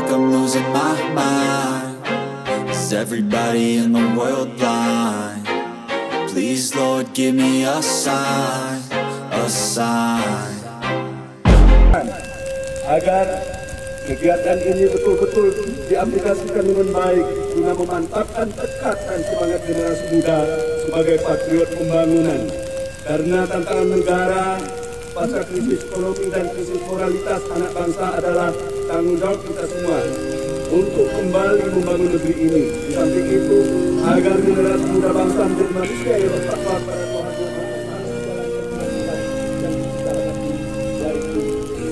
like I'm losing my mind. Is everybody in the world blind? Please Lord give me a sign, a sign. Agar kegiatan ini betul-betul diaplikasikan dengan baik guna memantapkan tekad dan semangat generasi muda sebagai patriot pembangunan. Karena tantangan negara pasca krisis ekonomi dan krisis moralitas anak bangsa adalah tanggung jawab kita semua untuk kembali membangun negeri ini. Di samping itu, agar generasi muda bangsa menjadi manusia yang bertakwa pada Tuhan yang Maha Esa, dan secara hati, yaitu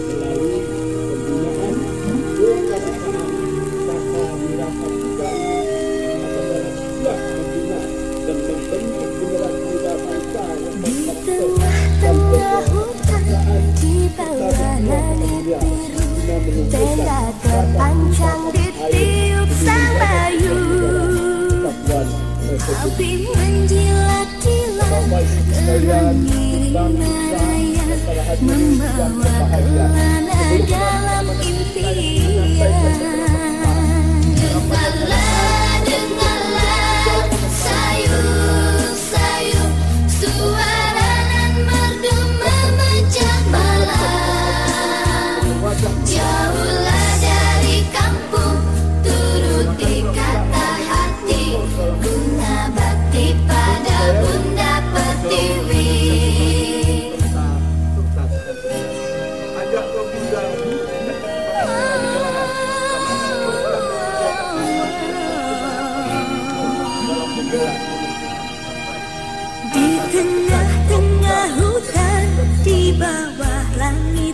melalui pembinaan kebangsaan serta merapat juga adalah siap membina dan membentuk generasi muda bangsa yang bertakwa tengah hutan di bawah langit biru, tenda terpanjang ditiup sang bayu, api menjilat-jilat keringat raya, membawa kelana dalam impian. Dengarlah, sayup-sayup suara nan merdu memecah malam. Jauhlah dari kampung, turuti kata hati, guna bakti pada Bunda Pertiwi. Di tengah-tengah hutan, di bawah langit